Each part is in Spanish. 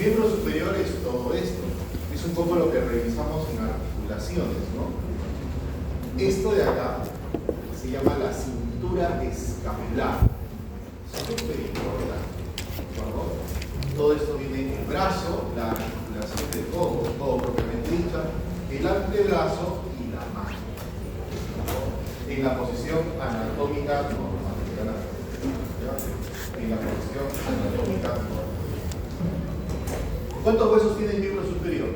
Miembro superior es todo esto. Es un poco lo que revisamos en articulaciones, ¿no? Esto de acá se llama la cintura escapular. Súper importante, ¿de acuerdo? Todo esto viene en el brazo, la articulación del codo propiamente dicha, el antebrazo y la mano. En la posición anatómica normal. En la posición anatómica normal. ¿Cuántos huesos tiene el miembro superior?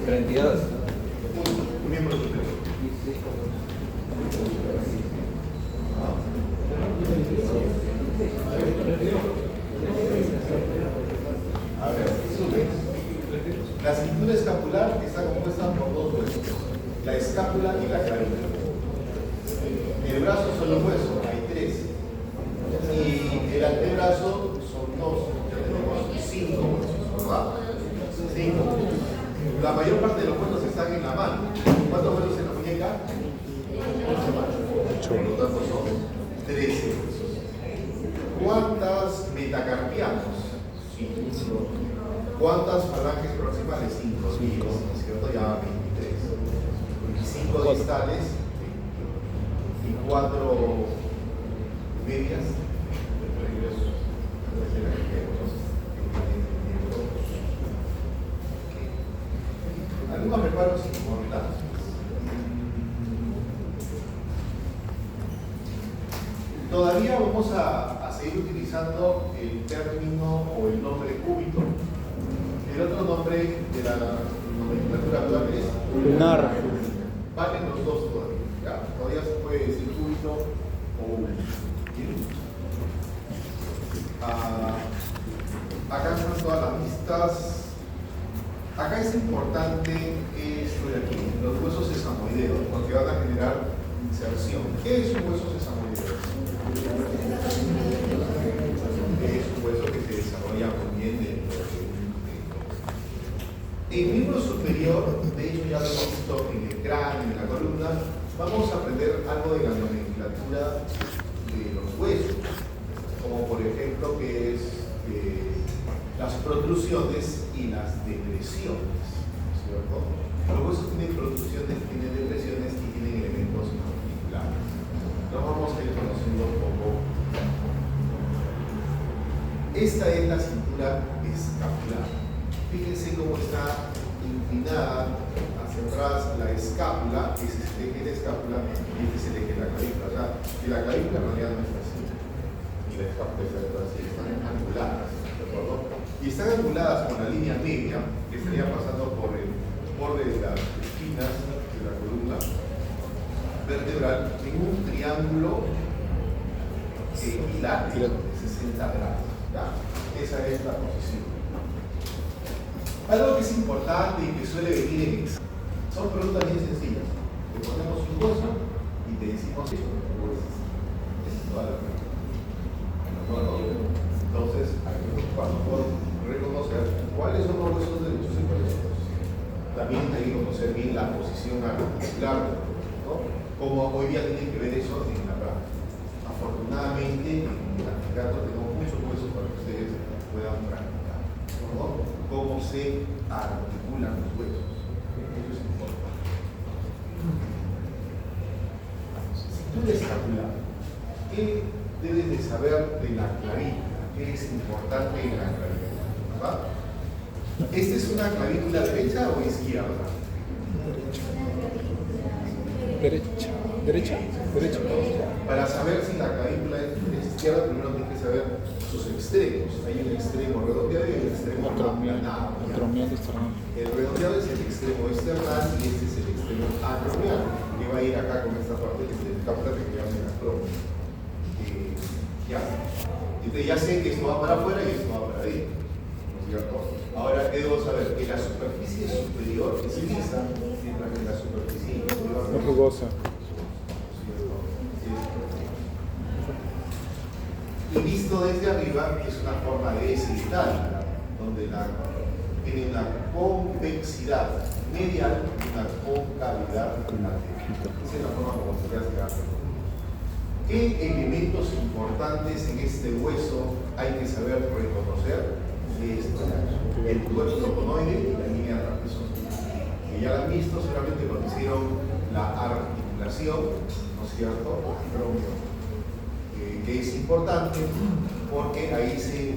32. Un miembro superior. A ver, sube. La cintura escapular está compuesta por dos huesos, la escápula y la clavícula. El brazo son los huesos, hay tres. Y el antebrazo son dos, ya tenemos 5 huesos, ¿verdad? 5. La mayor parte de los huesos están en la mano. ¿Cuántos huesos en la muñeca? 8. Por lo tanto son 13 huesos. ¿Cuántas metacarpianos? 5. ¿Cuántas falanges proximales? 5. ¿Cierto? Ya 23. 5 distales y 4 medias. Algunos reparos importantes. Todavía vamos a seguir utilizando el término o el nombre cúbito. El otro nombre de la nomenclatura actual es lunar. Valen los dos todavía. ¿Ya? Todavía se puede decir cúbito o uno. Acá están todas las vistas. Acá es importante esto de aquí, los huesos sesamoideos, porque van a generar inserción. ¿Qué es un hueso sesamoideo? Es un hueso que se desarrolla muy bien dentro de el miembro superior, de hecho ya lo hemos visto en el cráneo, en la columna, vamos a aprender algo de la nomenclatura de los huesos, como por ejemplo que es las protrusiones y las depresiones, ¿cierto? Los huesos tienen protrusiones, tienen depresiones y tienen elementos articulares. Los vamos a ir conociendo un poco. Esta es la cintura escapular. Fíjense cómo está inclinada hacia atrás la escápula, ese es el eje de la escápula y este es el eje de la clavícula. O sea, que la clavícula en realidad no está así. Y la escápula está detrás, están anguladas, ¿de acuerdo? Y están anguladas con la línea media que estaría pasando por el borde de las esquinas de la columna vertebral en un triángulo equilátero de 60 grados. ¿Ya? Esa es la posición. Algo que es importante y que suele venir en examen son preguntas bien sencillas. Te ponemos un hueso y te decimos eso. Es toda la pregunta. Entonces, hay que preocuparnos por reconocer cuáles son los huesos derechos y cuáles son los derechos. También hay que conocer bien la posición articular, ¿no? Como hoy día tienen que ver eso en la práctica. Afortunadamente, en el anfiteatro tenemos muchos huesos para que ustedes puedan practicar, ¿no? Cómo se articulan los huesos. Eso es importante. Cintura escapular. ¿Qué debes de saber de la clavícula? ¿Qué es importante en la clavícula? ¿Verdad? ¿Esta es una clavícula derecha o izquierda? Derecha. Para saber si la clavícula es izquierda, primero tienes que saber sus extremos. Hay un extremo redondeado y un extremo aplanado. El redondeado es el extremo external y este es el extremo acromial, que va a ir acá con esta parte que es el escápula que llaman el acromio. Ya. Entonces ya sé que esto va para afuera y esto va para adentro. ¿No es cierto? Ahora, ¿qué debo saber? Que la superficie superior es lisa, mientras que la superficie inferior Es rugosa. Y visto desde arriba es una forma de S itálica, donde tiene una convexidad medial y una concavidad lateral. Esa es la forma como se ve hacia arriba. ¿Qué elementos importantes en este hueso hay que saber reconocer? El tuberculo conoide y la línea trapezoidal. Que ya la han visto seguramente cuando hicieron la articulación, ¿no es cierto? Que es importante porque ahí se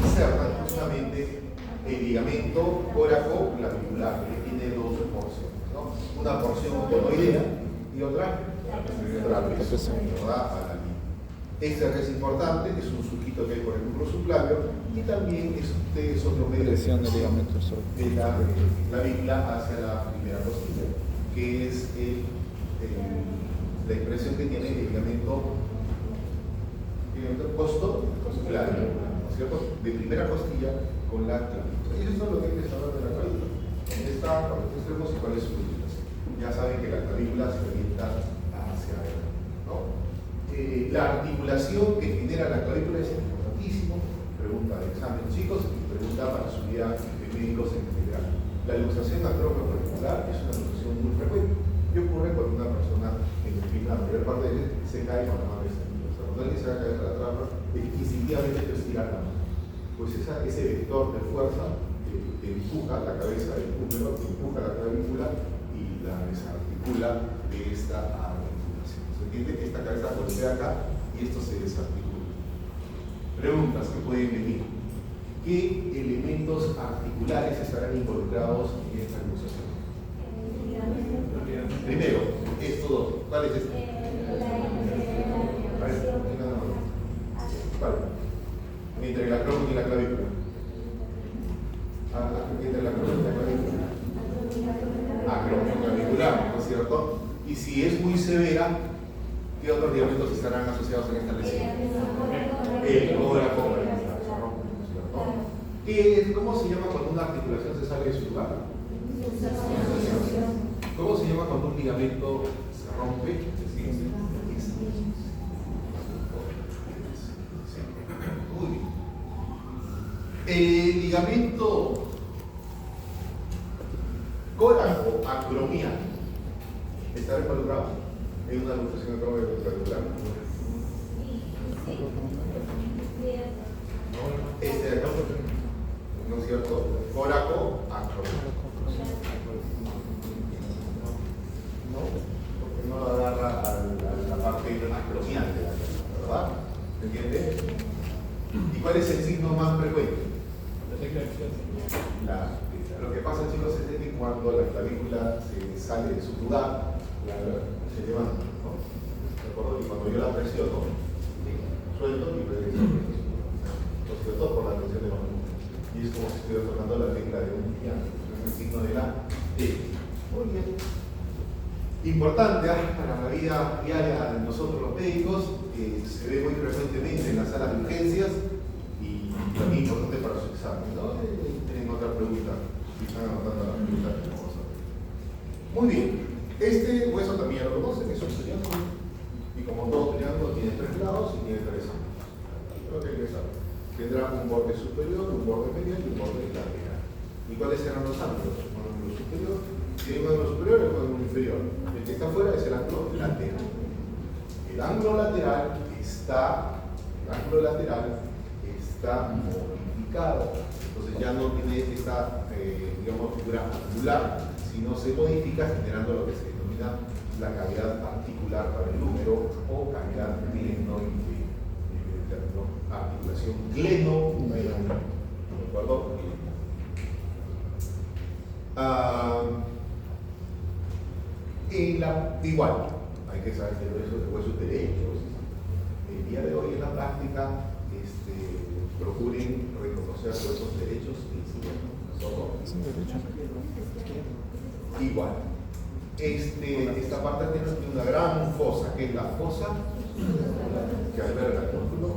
inserta justamente el ligamento coraco-clavicular, que tiene dos porciones, ¿no? Una porción conoidea y otra trapezoidal. Este es importante, es un surquito que hay por el núcleo subclavio y también es otro medio de ligamento de la clavícula hacia la primera costilla, que es la impresión que tiene el ligamento costoclavio, ¿no es cierto? De primera costilla con la clavícula. Y eso es lo que hay que saber de la clavícula. ¿Dónde está? ¿Cuáles extremos y cuál es su ubicación? Ya saben que la clavícula se orienta hacia adelante, ¿no? La articulación que genera la clavícula es importantísimo. Pregunta de examen, chicos, y pregunta para su vida de médicos en general. La luxación acromioclavicular es una luxación muy frecuente y ocurre cuando una persona, en fin, la mayor parte de veces se cae con la mano extendida. O sea, cuando alguien se va a caer de la trama, instintivamente te estirar la mano. Pues ese vector de fuerza te empuja la cabeza del húmero, te empuja la clavícula y la desarticula de esta articulación. ¿Se entiende que esta cabeza golpea acá y esto se desarticula? Preguntas que pueden venir. ¿Qué elementos articulares estarán involucrados en esta luxación? Primero, estos dos. ¿Cuál es este? ¿Cuál? Entre el acrónimo y la clavícula. Entre el acrónimo y la clavícula. Acromioclavicular, ¿no es cierto? Y si es muy severa, ¿qué otros ligamentos estarán asociados en esta lesión? El coraco. ¿Cómo se llama cuando una articulación se sale de su lugar? ¿Cómo se llama cuando un ligamento se rompe? El ligamento coracoacromial está involucrado en una luxación acromioclavicular. Este de acá, ¿no es cierto? Coracoacromial. No, porque no agarra a la parte acromial de la cabeza, ¿verdad? ¿Se entiende? ¿Y cuál es el signo más frecuente? Lo que pasa, chicos, es que cuando la clavícula se sale de su lugar, se levanta, ¿no? ¿De acuerdo? Y cuando yo la presiono, suelto y regreso. Sobre todo por la tensión de los músculos. Y es como si estuviera tocando la tecla de un piano. Es el signo de la T. Muy bien. Importante para la vida diaria de nosotros los médicos, se ve muy frecuentemente en las salas de urgencias y también importante para su examen, ¿no? Tienen otra pregunta, si están anotando la pregunta que vamos a ver. Muy bien, este hueso también ya lo conocen, es un triángulo, y como todo triángulo tiene 3 lados y tiene 3 ángulos. Lo que hay que saber. Tendrá un borde superior, un borde medial y un borde lateral. ¿Y cuáles serán los ángulos? Un ángulo superior, tiene un ángulo superior y un ángulo inferior. El que está afuera es el ángulo lateral. El ángulo lateral está modificado, entonces ya no tiene esta figura angular, sino se modifica generando lo que se denomina la cavidad articular para el húmero o cavidad glenoidea, articulación glenohumeral, ¿de acuerdo? Igual, hay que saber que los huesos derechos. El día de hoy en la práctica, procuren reconocer huesos derechos e izquierdos. Igual. Esta parte tiene una gran fosa, que es la fosa que alberga el músculo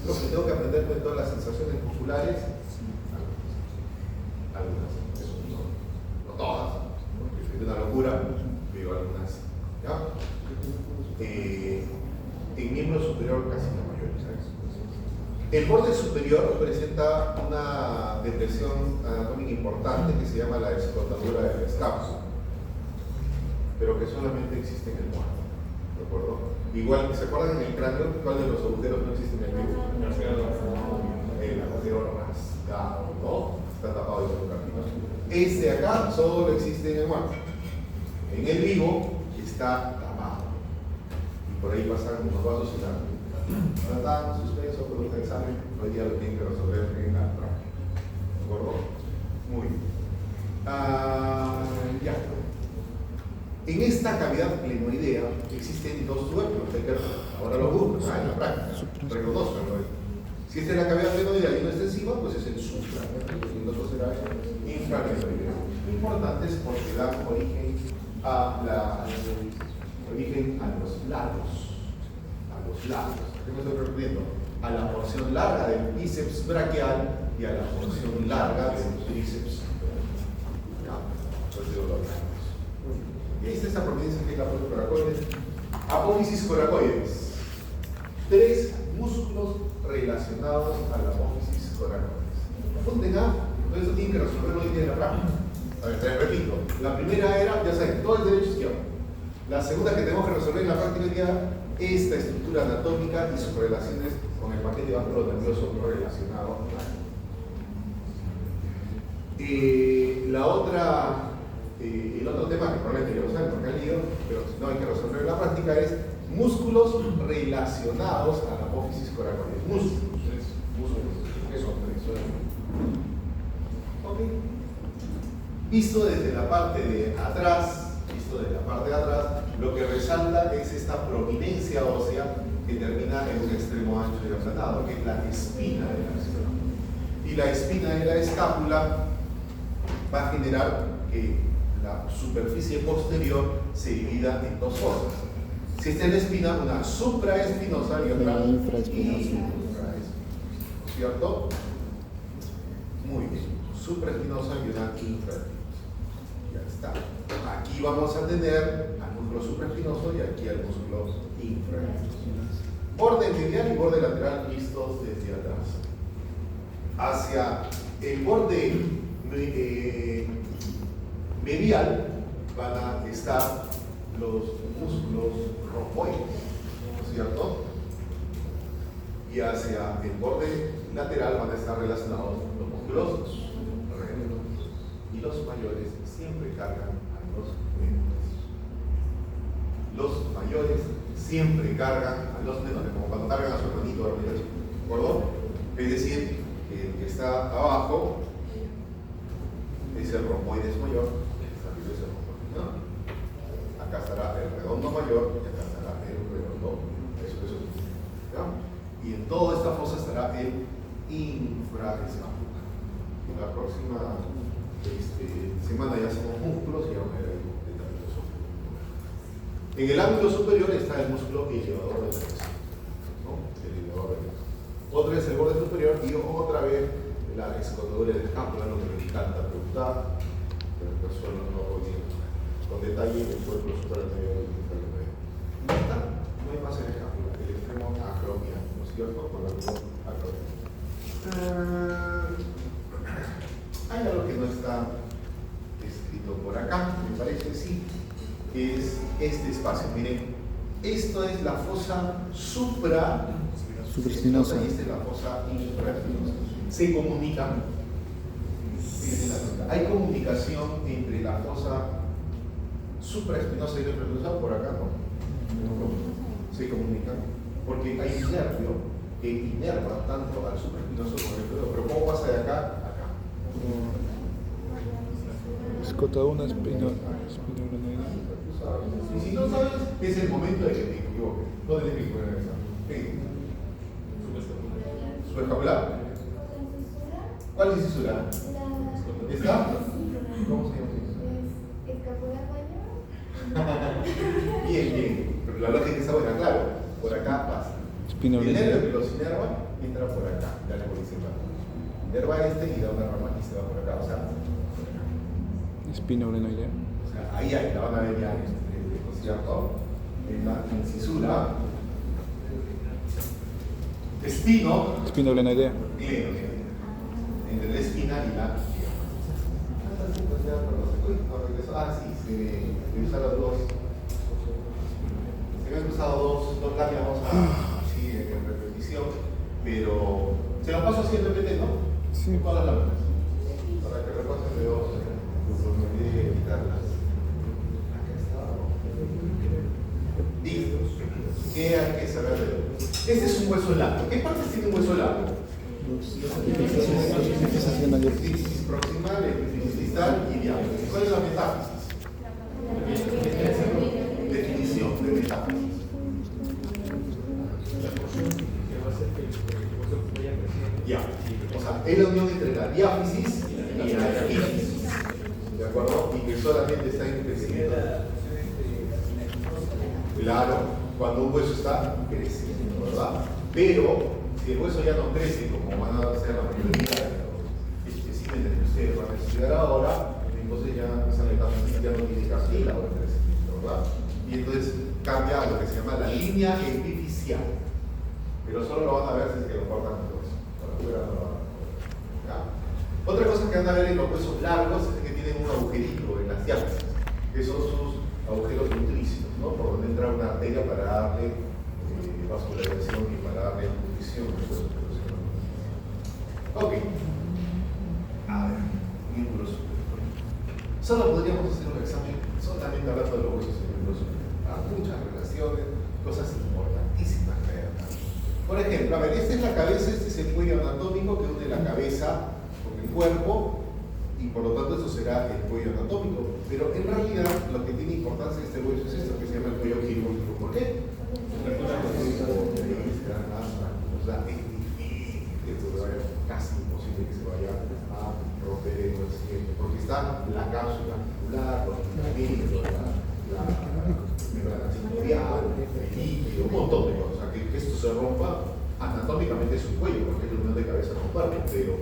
lo que tengo que aprender de todas las sensaciones musculares, algunas, eso no todas, porque es una locura, pero algunas, ¿ya? En miembro superior casi la mayoría, ¿sabes? El borde superior presenta una depresión anatómica importante que se llama la escrotadura del escapo, pero que solamente existe en el muerto, ¿de acuerdo? Igual, ¿se acuerdan en el cráneo cuál de los agujeros no existe en el vivo? El agujero rasgado, ¿no? Está tapado de un camino. Este acá solo existe en el muerto. En el vivo está tapado. Y por ahí pasan unos vasos y la está suspenso por un examen, hoy día lo tienen que resolver en la práctica. ¿De acuerdo? Muy bien. Ya. En esta cavidad plenoidea existen dos tubérculos. Ahora lo busco, en la práctica. Reconozcanlo. Si esta es la cavidad plenoidea y uno está encima, pues es el supra. Y el otro será el infraplenoidea. Importantes porque dan origen a los lados. ¿A qué me estoy refiriendo? A la porción larga del bíceps braquial y a la porción larga del tríceps. Y esta es la providencia que es la apófisis coracoides. Apófisis coracoides. 3 músculos relacionados a la apófisis coracoides. Apunten a, todo eso tienen que resolverlo hoy día en la práctica. A ver, te repito. La primera era, ya saben, todo el derecho izquierdo. La segunda que tenemos que resolver en la práctica hoy día, esta estructura anatómica y sus relaciones con el paquete vascular nervioso relacionado. La otra, el otro tema que probablemente ya lo saben porque han leído, pero no hay que resolver en la práctica, es músculos relacionados a la apófisis coracoides. Músculos. ¿Qué son? Ok. Visto desde la parte de atrás, lo que resalta es esta prominencia ósea que termina en un extremo ancho y aplanado, que es la espina de la escápula. Y la espina de la escápula va a generar que la superficie posterior se divida en dos fosas. Si esta es la espina, una supraespinosa y otra infraespinosa. ¿Cierto? Muy bien. Supraespinosa y una infraespinosa. Ya está. Aquí vamos a tener al músculo supraespinoso y aquí al músculo infraespinoso. Borde medial y borde lateral vistos desde atrás. Hacia el borde medial van a estar los músculos romboides, ¿no es cierto? Y hacia el borde lateral van a estar relacionados los músculos redones. Y los mayores siempre cargan a los menores. Los mayores siempre cargan a los menores, como cuando cargan a su hermanito, ¿de acuerdo? Es decir, que el que está abajo es el romboides mayor, arriba es el romboides menor. Acá estará el redondo mayor y acá estará el redondo menor. Eso. ¿Ya? Y en toda esta fosa estará el infraescapular. En la próxima semana ya somos músculos y vamos a ver el detalles. En el ángulo superior está el músculo elevador de la cabeza, ¿no? El elevador de la cabeza. Otra es el borde superior y otra vez la escotadura del escápula, lo que me encanta preguntar, pero el suelo no voy a con detalle el cuerpo superior y el inferior. No está, no hay más en el escápula, el extremo acromial, ¿no es cierto? Por el acromial. Hay algo que no está escrito por acá, me parece sí, que es este espacio. Miren, esto es la fosa supraespinosa y esta es la fosa infraespinosa. Se comunican. Hay comunicación entre la fosa supraespinosa y la infraespinosa por acá, ¿no? Se comunican porque hay un nervio que inerva tanto al supraespinoso como al inferior. Pero ¿cómo pasa de acá a acá? Escotadura espinosa. Y si no sabes, es el momento de que te equivoques. ¿Dónde te equivoques? ¿Qué? ¿Subescapular? ¿Cuál es fisura? ¿Esta? ¿Cómo se llama eso? Escapular mayor. Bien. Pero la lógica está buena, claro. Por acá pasa. El nervio que los inerva entra por acá. Dale por ese lado. Inerva y da una rama y se va por acá. O sea, espinoglenoidea. O sea, ahí la van a ver ya, ¿no es cierto? En la incisura. Espinoglenoidea. Entre la espina y la se usaron dos. Se habían usado dos láminas, así en repetición, pero se lo paso así en repente, ¿no? Sí. Todas las láminas. Para que repasen de dos, me olvidé quitarlas. Listo. ¿Qué hay que saber de él? Este es un hueso largo. ¿Qué partes tiene un hueso largo? Epífisis proximal, epífisis distal y diáfisis. ¿Cuál es la metáfisis? Definición de metáfisis. Ya. O sea, es la unión entre la diáfisis y la epífisis. ¿De acuerdo? Y que solamente está en crecimiento. Claro, cuando un hueso está creciendo, ¿verdad? Pero si el hueso ya no crece, como van a ser la mayoría de los especímenes que ustedes van a estudiar ahora, entonces ya esa metáfisis ya no tiene cartílago de crecimiento, ¿verdad? Y entonces cambia a lo que se llama la línea epifisial. Pero solo lo van a ver si es que lo cortan con hueso. Para afuera no lo van a ver. ¿Ya? Otra cosa que van a ver en los huesos largos es que tienen un agujerito en las diáfisis, que son sus agujeros nutricios, ¿no? Por donde entra una arteria para darle vascularización y para darle nutrición. Ok. A ver, miembros. Solo podríamos hacer un examen solamente hablando de los huesos y miembros. Muchas relaciones, cosas importantísimas que hay acá. Por ejemplo, a ver, esta es la cabeza, este es el cuello anatómico que une la cabeza con el cuerpo. Y por lo tanto eso será el cuello anatómico. Pero en realidad lo que tiene importancia de este hueso es esto que se llama el cuello quirúrgico. ¿Por qué? Casi imposible que se vaya a romper el siguiente, porque está la cápsula articular, los ligamentos, la membrana sinovial, el líquido, un montón de cosas. O sea, que esto se rompa anatómicamente es un cuello, porque es la unión de cabeza con cuerpo, pero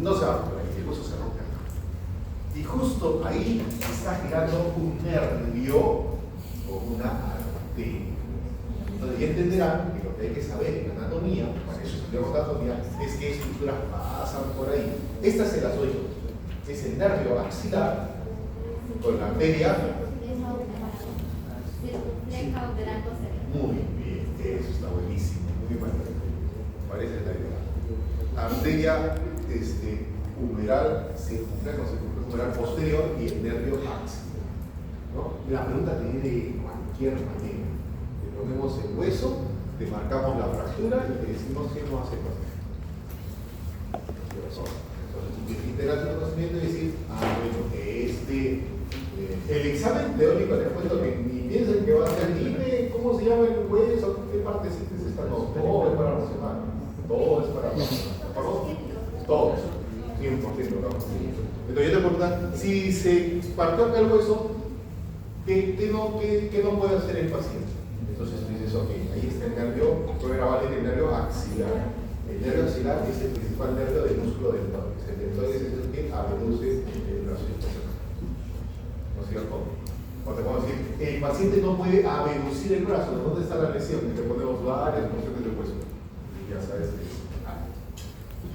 no se va a romper, el hueso se rompe acá. Y justo ahí está girando un nervio o una arteria. Entonces ya entenderán que lo que hay que saber en anatomía, para eso estudiamos anatomía, es qué estructuras pasan por ahí. Esta se las doy yo. Es el nervio axilar con la arteria. Muy bien, eso está buenísimo, muy bueno. Parece la idea. Arteria humeral, circunflejo posterior y el nervio axilar, ¿no? La pregunta te viene de cualquier manera. Te ponemos el hueso, te marcamos la fractura y te decimos que no hace falta. Entonces, tú integras el conocimiento y decir, bueno, el examen teórico les cuento que ni piensen que va a ser, dime cómo se llama el hueso, qué partecitas están. No, todo es para razonar. Todo es para razonar. ¿De acuerdo? Todo. 100%, ¿no? Entonces yo te pregunto, si se partió acá el hueso, ¿qué no puede hacer el paciente? Entonces tú dices, ok, ahí está el nervio, voy a grabar el nervio axilar. El nervio axilar es el principal nervio del músculo deltoides. El deltoides es el que abduce el brazo inferior. ¿No es cierto? O te puedo decir, el paciente no puede abducir el brazo. ¿Dónde está la lesión? Y te ponemos varias porciones del hueso. Y ya sabes que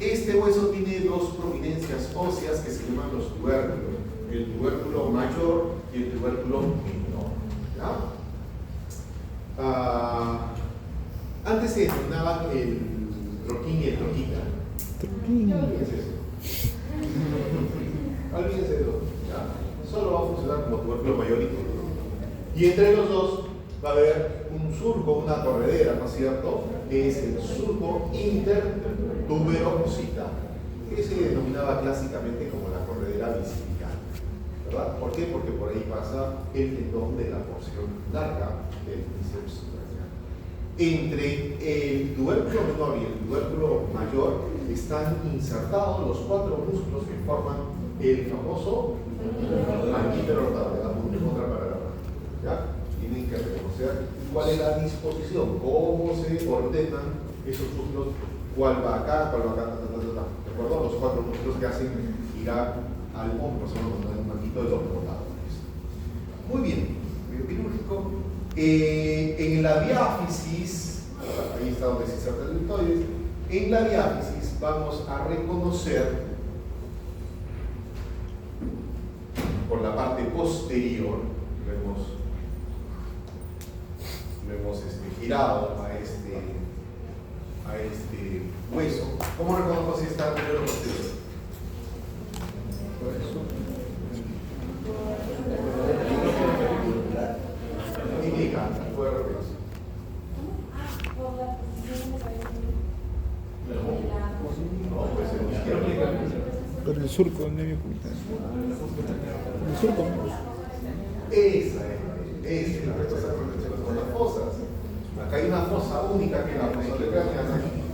este hueso tiene dos prominencias óseas que se llaman los tubérculos. El tubérculo mayor y el tubérculo menor. ¿Ya? Antes se denominaban el troquín y el troquita. Olvídense eso. Olvídense eso. ¿Ya? Solo va a funcionar como tubérculo mayor y tubérculo menor. Y entre los dos va a haber un surco, una corredera, ¿no es cierto? Es el surco intertuberosital, que se denominaba clásicamente como la corredera bicipical, ¿verdad? ¿Por qué? Porque por ahí pasa el tendón de la porción larga del bíceps braquial. Entre el tubérculo menor y el tubérculo mayor están insertados los cuatro músculos que forman el famoso manguito rotador, la otra para la mano, ¿ya? Tienen que reconocer cuál es la disposición, cómo se ordenan esos músculos, cuál va acá, ¿de acuerdo? Los cuatro músculos que hacen girar al hombro, son el manguito de los rotadores. Muy bien, quirúrgico. En la diáfisis, ahí está donde se inserta el deltoides. En la diáfisis vamos a reconocer por la parte posterior, lo hemos girado a este hueso. ¿Cómo reconozco si está anterior o posterior? Indica, acuerdo. Pero el surco del nervio ocultar. El surco. Esa es la respuesta correcta con las fosas. Acá hay una fosa única que es la fosa de cráneo.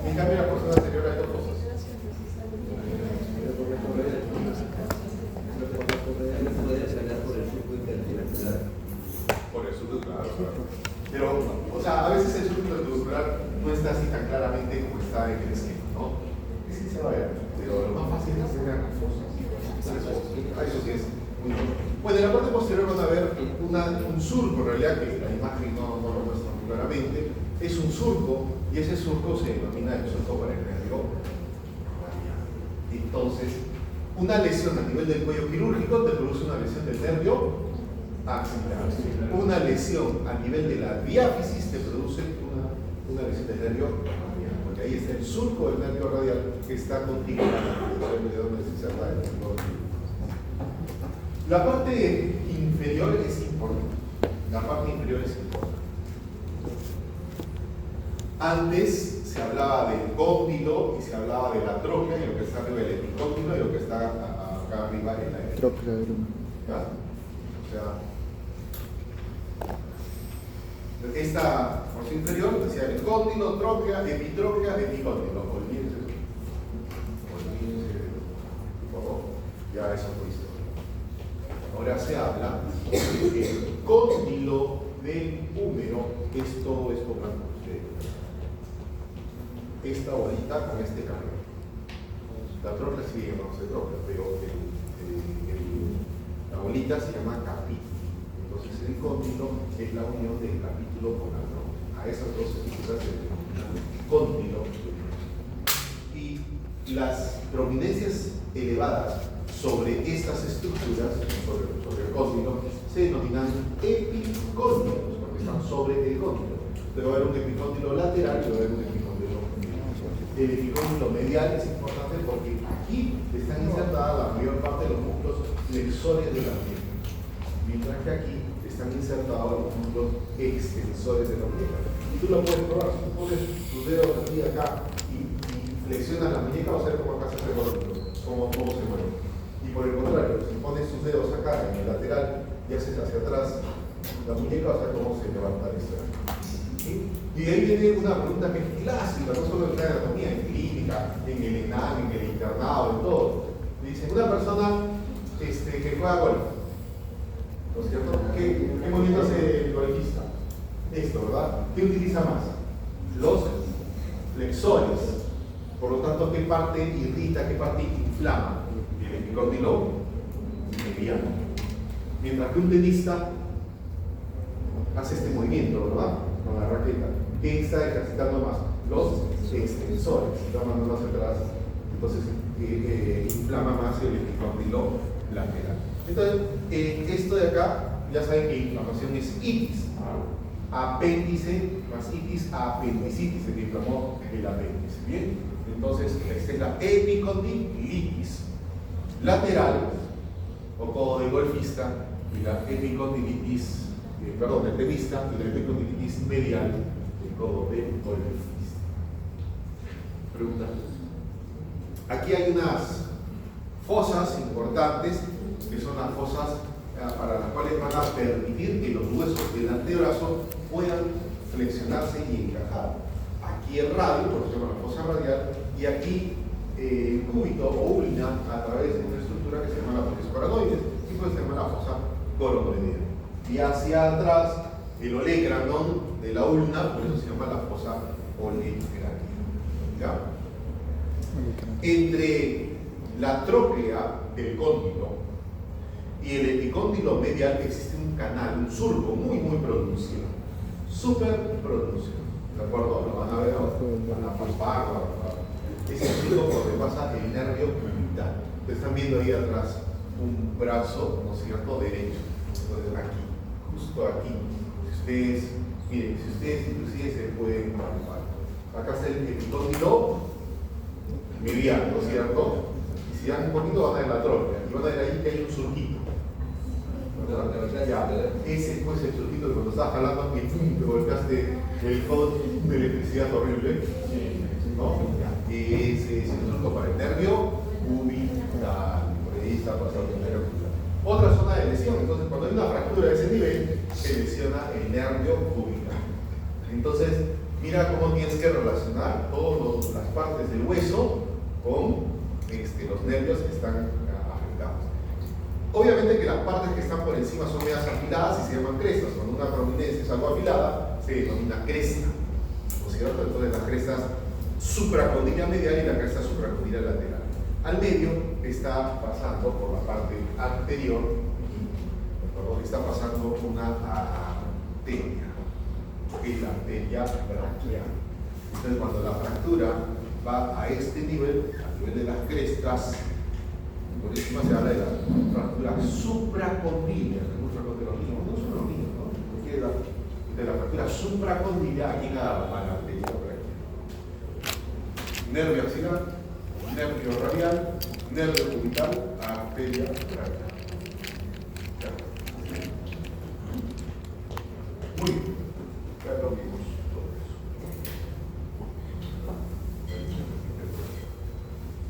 En cambio, la fosa anterior hay dos fosas. Por el surco, claro. Pero, o sea, a veces el surco intertubular no está así tan claramente como está en el esquema, ¿no? Sí se va a ver, pero lo más fácil es hacer las fosas. Eso sí es muy bueno. Bueno, en la parte posterior van a ver un surco, en realidad, que la imagen no lo muestra muy claramente. Es un surco, y ese surco se denomina el surco para el nervio. Entonces, una lesión a nivel del cuello quirúrgico te produce una lesión del nervio axilar. Una lesión a nivel de la diáfisis te produce una lesión del nervio radial, porque ahí está el surco del nervio radial que está contigo de donde se inserta el nervio. La parte inferior es importante. La parte inferior es importante. Antes se hablaba del cóndilo y se hablaba de la tróclea y lo que está arriba del epicóndilo y lo que está acá arriba en la Tróclea. ¿Ya? O sea, esta porción inferior decía el cóndilo, tróclea, epitróclea, epicóndilo. Olvídense. Por favor. Ya eso fue historia. Ahora se habla del cóndilo del húmero. Esto es como esta bolita con este cambio. La tróclea sí llamándose tróclea, pero la bolita se llama capítulo. Entonces el cóndilo es la unión del capítulo con la tróclea. A esas dos estructuras se denominan cóndilo. Y las prominencias elevadas sobre estas estructuras, sobre el cóndilo, se denominan epicóndilos, porque están sobre el cóndilo. Debe haber un epicóndilo lateral y debe haber un epicóndilo. El epicóndilo medial es importante porque aquí están insertadas la mayor parte de los músculos flexores de la muñeca, mientras que aquí están insertados los músculos extensores de la muñeca. Y tú lo puedes probar, si tú pones tus dedos aquí acá y flexionas la muñeca, vas a ver cómo acá se recorre, cómo se mueve. Y por el contrario, si pones tus dedos acá en el lateral y haces hacia atrás la muñeca, vas a ver cómo se levanta esta. Y de ahí viene una pregunta que es clásica, no solo en la anatomía, en clínica, en el ENAM, en el internado, en todo. Dice, una persona que juega golf, ¿no es cierto? ¿Qué movimiento hace el golfista? Esto, ¿verdad? ¿Qué utiliza más? Los flexores. Por lo tanto, ¿qué parte irrita, qué parte inflama? El epicóndilo mediano. Mientras que un tenista hace este movimiento, ¿verdad? Con la raqueta. ¿Qué está ejercitando más? Los extensores, está mandando hacia atrás, entonces inflama más el epicóndilo lateral. Entonces, esto de acá, ya saben que inflamación es itis, apéndice más itis a apendicitis, se inflamó el apéndice. Bien, entonces esta es la epicondilitis lateral o codo de golfista y la epicondilitis. El tenista y la epicondilitis medial, el codo de golfista. Pregunta. Aquí hay unas fosas importantes que son las fosas para las cuales van a permitir que los huesos del antebrazo puedan flexionarse y encajar. Aquí el radio, por eso se llama la fosa radial, y aquí el cúbito o ulna a través de una estructura que se llama la fosa paranoides y pues se llama la fosa coronoidea. Y hacia atrás el olecranon de la ulna, por eso se llama la fosa olecranon. ¿Ya? Entre la tróclea, el cóndilo, y el epicóndilo medial existe un canal, un surco muy pronunciado, súper pronunciado. ¿De acuerdo? Lo van a ver, van a palpar, es el sitio por donde pasa el nervio cubital. Están viendo ahí atrás un brazo, ¿no es cierto?, derecho. Entonces aquí, justo aquí. Si ustedes inclusive se pueden palpar. Acá está el epicóndilo medial, ¿no es cierto? Y si dan un poquito van a ver la trópica. Y van a ver ahí que hay un surquito. Ya, ese pues el surquito que cuando estás jalando y ¡pum! Te golpeaste el codo de electricidad horrible. ¿No? Ese es el surco para el nervio cubital. Por ahí está pasando el nervio cubital. Otra zona de lesión. Entonces, cuando hay una fractura de ese nivel, se lesiona el nervio cubital. Entonces, mira cómo tienes que relacionar todas las partes del hueso con los nervios que están afectados. Obviamente que las partes que están por encima son medias afiladas y se llaman crestas. Cuando una prominencia es algo afilada, se denomina cresta. ¿No es cierto? Entonces las crestas supracondila medial y la cresta supracondila lateral. Al medio está pasando por la parte anterior y está pasando una arteria, que es la arteria braquial. Entonces cuando la fractura va a este nivel, a nivel de las crestas, por encima se habla de la fractura supracondiliar, no son los niños, ¿no? Porque de la fractura supracondiliar, aquí nada más la arteria braquial. Nervio axilar, nervio radial, nervio cubital, arteria braquial. Muy bien, ya lo vimos todo eso.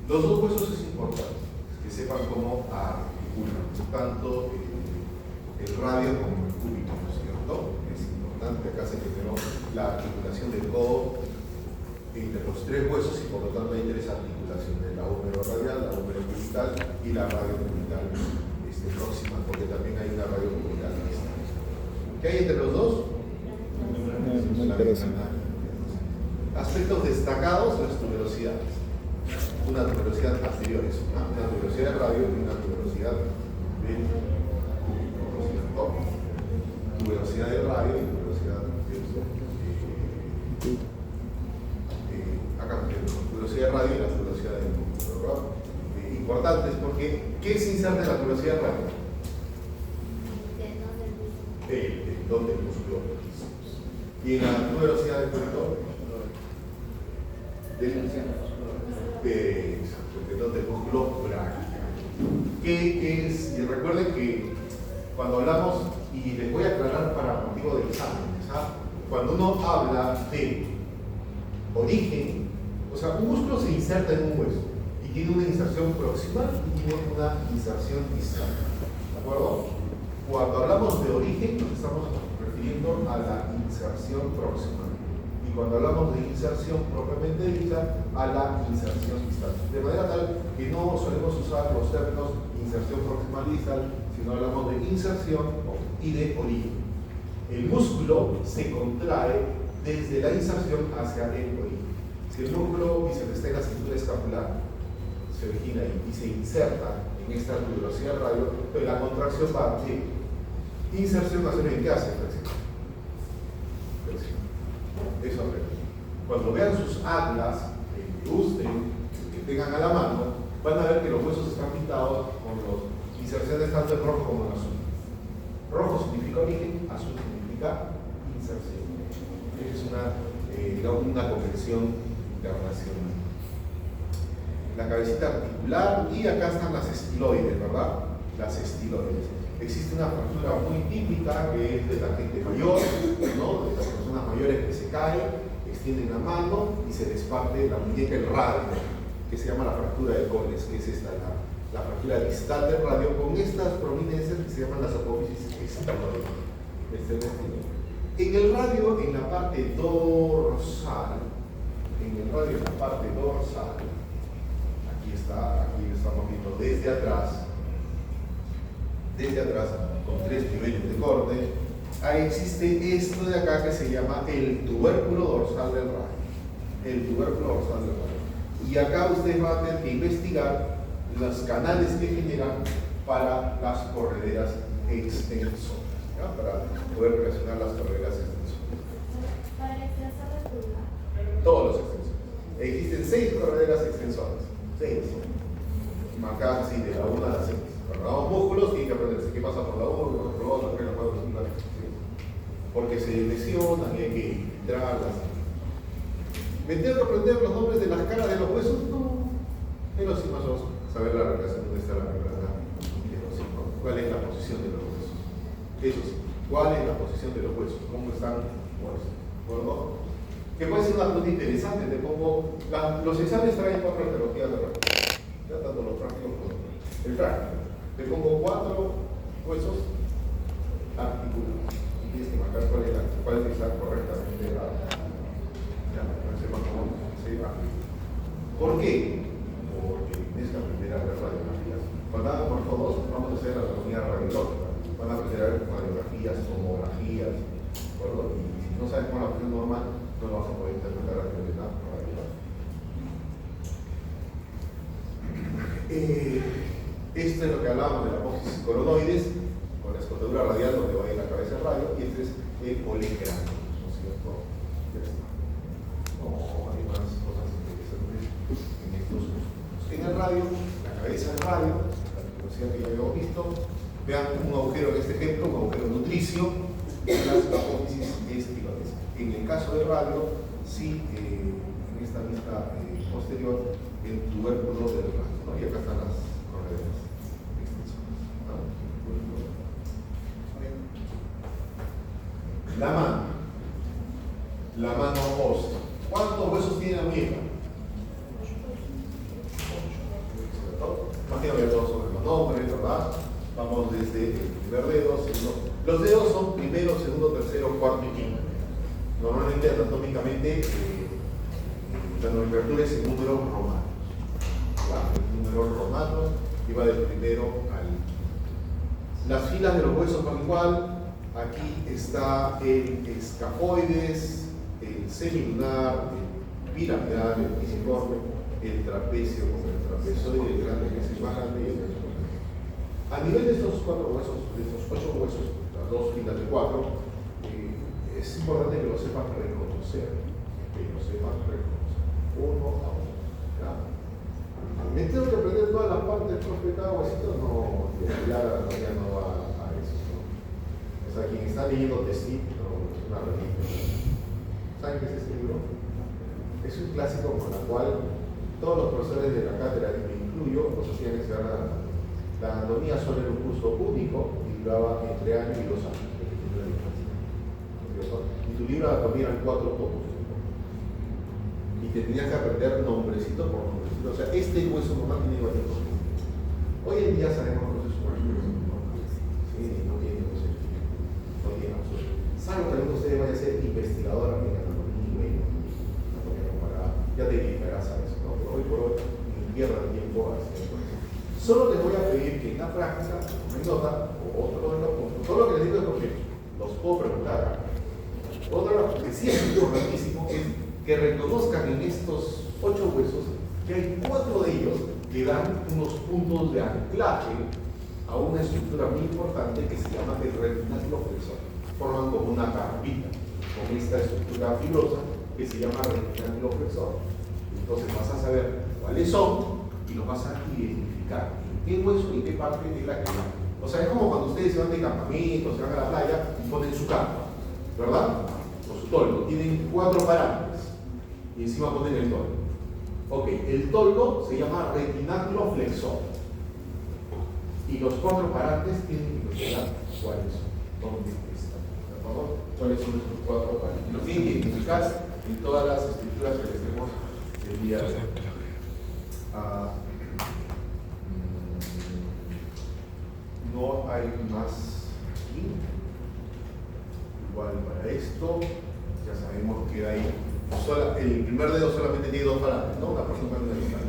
Los dos huesos es importante que sepan cómo articulan tanto el radio como el cúbito, ¿no es cierto? Es importante, acá se generó la articulación del codo entre los tres huesos y por lo tanto hay tres articulaciones, la húmero-radial, la húmero-cubital y la radio-cubital próxima, porque también hay una radio-cubital. ¿Qué hay entre los dos? No interesa. Aspectos destacados, las tuberosidades. Una tuberosidad anterior, una tuberosidad de radio y una tuberosidad de cúbito. Tuberosidad de radio y tuberosidad acá tuberosidad de radio y la tuberosidad de cúbito, ¿verdad? Importantes porque ¿qué se inserta en la tuberosidad de radio? El tendón del músculo. Y en la tuberosidad del cúbito, el tendón del músculo braquial. ¿Qué es? Y recuerden que cuando hablamos, y les voy a aclarar para motivo de exámenes, cuando uno habla de origen, o sea, un músculo se inserta en un hueso y tiene una inserción proximal y tiene una inserción distal. ¿De acuerdo? Cuando hablamos de origen, nos estamos refiriendo a la inserción proximal. Y cuando hablamos de inserción propiamente dicha, a la inserción distal. De manera tal que no solemos usar los términos inserción proximal y distal, sino hablamos de inserción y de origen. El músculo se contrae desde la inserción hacia el origen. Si el músculo bíceps está en la cintura escapular, se origina ahí y se inserta en esta tuberosidad radio, pero la contracción va de inserción hacia el. ¿Qué hace? Flexión. Eso es. Cuando vean sus atlas, que gusten, que tengan a la mano, van a ver que los huesos están pintados con las inserciones tanto en rojo como en azul. Rojo significa origen, azul significa inserción. Es una convención internacional. La cabecita articular y acá están las estiloides, ¿verdad? Las estiloides. Existe una fractura muy típica que es de la gente mayor, ¿no? De las personas mayores que se caen, extienden la mano y se les parte la muñeca, el radio, que se llama la fractura de Coles, que es esta, la fractura distal del radio, con estas prominencias que se llaman las apófisis estiloides. En el radio, en la parte dorsal, aquí estamos viendo desde atrás, con tres niveles de corte, ahí existe esto de acá que se llama el tubérculo dorsal del radio. Y acá ustedes van a tener que investigar los canales que generan para las correderas extensoras, ¿ya? Para poder relacionar las correderas extensoras. Para extensar la Existen 6 correderas extensoras. 6. Marcadas así de la 1 a la 6. Cuando hagamos músculos, tienen que aprenderse qué pasa por la 1, qué pasa por la 2, la 3, la 4, la 5, la 6. Porque se lesionan y hay que filtrarlas. ¿Me tengo que aprender los nombres de las caras de los huesos? No. Pero sí más o menos saber la relación dónde está la membrana de los hijos. ¿Cuál es la posición de los huesos? Eso sí. ¿Cuál es la posición de los huesos? ¿Cómo están puestos? ¿De acuerdo? Que puede ser una pregunta interesante. Te pongo. Los exámenes traen 4 alternativas de práctica. Ya tanto los prácticos como el práctico. Te pongo 4 huesos articulados. Y tienes que marcar cuál es la correctamente dada. Ya, para que sepan cómo se va. ¿Por qué? Porque tienes que aprender a ver radiografías. Cuando hagamos todos, vamos a hacer la anatomía radiológica. Van a aprender a ver radiografías, tomografías, ¿de acuerdo? Y si no sabes cómo es la posición normal, no lo vas a poder interpretar a nivel de la radiológica. Esto es lo que hablábamos de la apófisis coronoides, con la escotadura radial donde va a ir la cabeza del radio, y este es el olecrano, ¿no es cierto? Ya está. No, hay más cosas interesantes en estos músculos. En el radio, la cabeza del radio, la velocidad que ya habíamos visto, vean un agujero en este ejemplo, un agujero nutricio, las apófisis estilones. En el caso del radio, sí, en esta vista posterior, el tubérculo del radio, ¿no? Y acá están las correderas extensoras, ¿no? La mano ósea. ¿Cuántos huesos tiene la muñeca? 8. Imagino que ya todos son los nombres, ¿verdad? Vamos desde el primer dedo, segundo. Los dedos son primero, segundo, tercero, cuarto y quinto. Normalmente, anatómicamente, la nomenclatura es en números romanos. El número romano iba del primero al. Las filas de los huesos van igual. Aquí está el escafoides, el semilunar, el piramidal, el pisiforme, el trapecio con el trapezoide, el grande que es el más grande y el más grande. A nivel de estos 4 huesos, de estos 8 huesos, las 2 filas de 4, es importante que lo sepan reconocer. Uno a uno. ¿Ya? ¿Me tengo que aprender todas las partes de cada huesito? No, ya no va a eso. ¿No? O sea, quien está leyendo Tessit, no, es una religión. ¿Saben qué es este libro? Es un clásico con el cual todos los profesores de la cátedra, que me incluyo, nos hacían estudiar la anatomía solo en un curso único y duraba entre año y 2 años. Y tu libro de anatomía eran 4 tomos. Y te tenías que aprender nombrecito por nombrecito. O sea, este hueso normal tiene varios nombres. Hoy en día sabemos los huesos humanos. Sí, no tiene hueso. No tiene absoluto. Salvo que alguno de ustedes vaya a ser investigador en anatomía y anatomía comparada. Ya te dedicarás a eso, ¿no? Pero hoy por hoy, invierno el tiempo a hacer eso. Solo les voy a pedir que en la práctica, tomen nota, o otro de los puntos. Todo lo que les digo es porque los puedo preguntar. Otro que sí es importantísimo es que reconozcan en estos 8 huesos que hay 4 de ellos que dan unos puntos de anclaje a una estructura muy importante que se llama el retinaculoflexor. Forman como una carpita con esta estructura fibrosa que se llama retinaculoflexor. Entonces vas a saber cuáles son y los vas a identificar en qué hueso y qué parte es la que va. O sea, es como cuando ustedes se van de campamento, se van a la playa y ponen su campa, ¿verdad? O su toldo. Tienen 4 parámetros y encima ponen el toldo. Ok, el toldo se llama retinaculoflexor y los 4 parantes tienen que mencionar cuáles son, dónde están, ¿de acuerdo? ¿Cuáles son estos 4 parantes? Los tienen que identificar en todas las estructuras que les tenemos el día de hoy. No hay más aquí. Igual para esto, ya sabemos que hay el primer dedo solamente tiene 2 falanges, ¿no? Una proximal y una distal.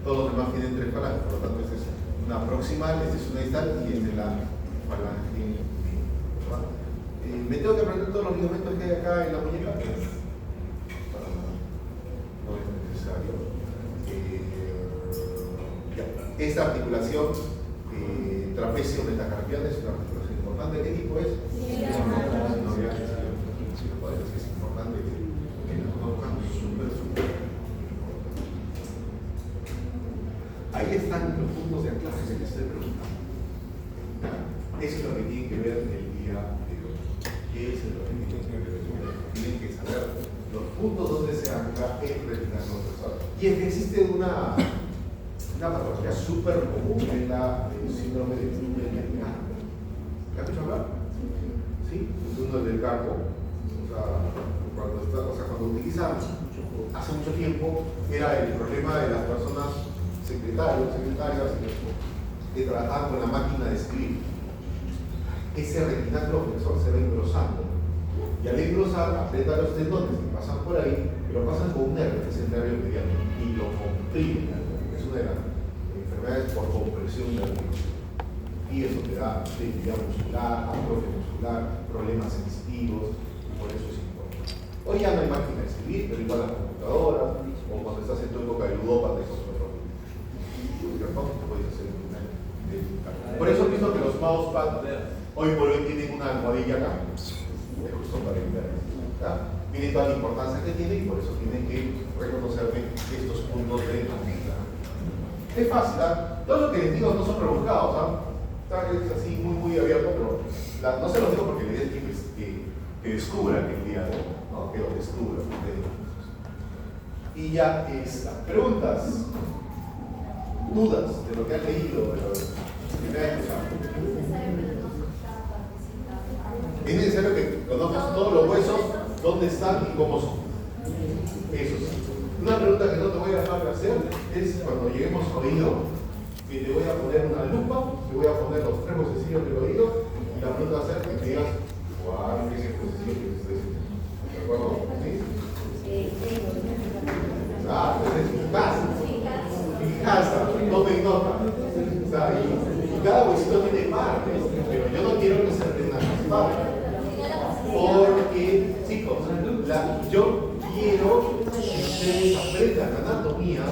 Todos los demás tienen 3 falanges, por lo tanto esta es una proximal, esta es una distal y esta es la falange. ¿Me tengo que aprender todos los ligamentos que hay acá en la muñeca? No es necesario. Esta articulación trapecio metacarpial es una articulación importante. ¿Qué tipo es? Sinovial. Es importante que la conozcan, súper importante. Ahí están los puntos de anclaje que estoy preguntando. Eso es lo que tienen que ver el día de hoy. Eso es lo que tienen que ver el día de hoy. Tienen que saber los puntos donde se ancla el retina transversal. Y es que existe una patología súper común en el síndrome de túnel del carpo. ¿Te has escuchado hablar? ¿Sí? El túnel del carpo. Cuando utilizamos hace mucho tiempo, era el problema de las personas secretarias que trabajaban con la máquina de escribir. Ese retináculo flexor se va engrosando. Y al engrosar, aprieta los tendones que pasan por ahí, pero pasan con un nervio, que es el nervio mediano, y lo comprime. Es una de las enfermedades por compresión nerviosa. Y eso te da debilidad muscular, atrofia muscular, problemas sensitivos, y por eso es importante. Hoy ya no hay máquina de escribir, pero igual las computadoras, o cuando estás en tu época de ludópata, eso es otro. Puedes hacer por eso pienso que los mousepad hoy por hoy tienen una almohadilla acá. Es justo para evitar eso. Miren toda la importancia que tiene y por eso tienen que reconocerme estos puntos de ancla. Es fácil, todo lo que les digo no son rebuscados, es así muy abierto, pero no se los digo porque la idea es que descubran el día de hoy, ¿no? Que lo descubran. Y ya está. Preguntas, dudas de lo que han leído, de lo que me han escuchado. Es necesario que conozcas todos los huesos, dónde están y cómo son. Eso sí. Una pregunta que no te voy a dejar de hacer es cuando lleguemos a oído, que te voy a poner una lupa, te voy a poner los 3 huesecillos del oído y la pregunta va a ser que me digas cuál es el huesecillo que te estoy diciendo. ¿De acuerdo? ¿Sí? Desde tu casa. En casa, tomen nota. O sea, y cada huesito tiene partes, pero yo no quiero que se aprendan las partes. Porque, chicos, yo quiero que ustedes aprendan anatomía,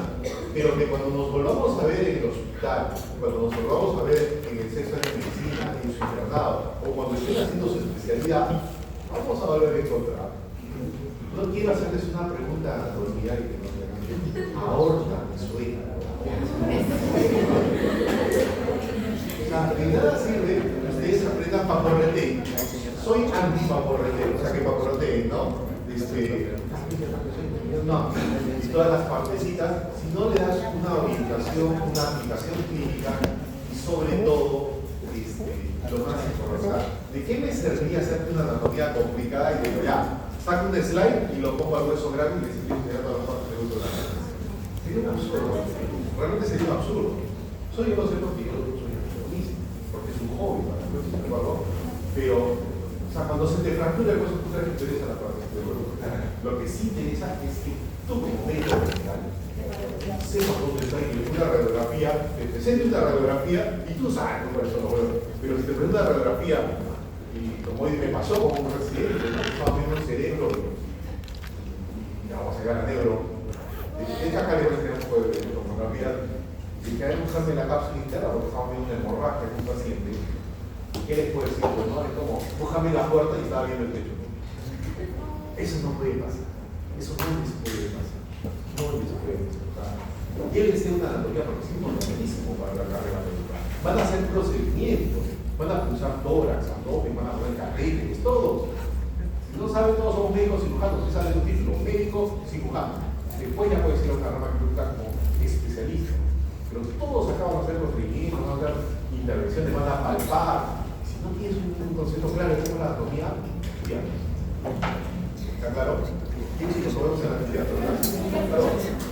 pero que cuando nos volvamos a ver en el hospital, cuando nos volvamos a ver en el centro de medicina, en su internado, o cuando estén haciendo su especialidad, vamos a volver a encontrar. No quiero hacerles una pregunta de anatomía y que no tengan aorta, me suena. O sea, de nada sirve que ustedes aprendan paporreté. Soy anti-paporreté, o sea que paporreté, ¿no? No, y todas las partecitas, si no le das una orientación, una aplicación clínica y sobre todo, lo más importante, ¿de qué me serviría hacerte una anatomía complicada y digo ya, saco un slide y lo pongo al hueso grande y le sigo estudiando todas las partes de gusto? Sería un absurdo, realmente sería un absurdo. Soy yo no sé por qué, yo soy enfermista, porque es un hobby para mí, ¿de acuerdo? Pero, o sea, cuando se te fractura el hueso, tú sabes que interesa la parte de hueso. Lo que sí interesa es que tú como médico general sepas dónde está y una radiografía, te presente una radiografía y tú sabes cómo eso no puedo. Pero si te presenta una radiografía y como hoy me pasó con un residente, estaba viendo el cerebro y vamos a llegar a negro. De acá le voy a tener un poco de tomografía y que hay que usarme la cápsula interna porque estamos viendo una hemorragia en un paciente. ¿Qué les puedo decir? Pues no, es como, bújame la puerta y estaba viendo el techo. Eso no puede pasar. Eso no les puede pasar. No les puede pasar. Llévense una anatomía porque es importantísimo para la carrera médica. Van a hacer procedimientos, van a pulsar tórax, abdomen, van a poner catéteres, todos. Si no saben, todos somos médicos cirujanos, si sale un título, médico cirujano. Después ya puede ser una rama quirúrgica como especialista. Pero todos acaban de hacer procedimientos, van a hacer intervenciones, van a palpar. Si no tienes un concepto claro de cómo es la anatomía, ya. ¿Está claro? ¿Qué chicos podemos en la literatura?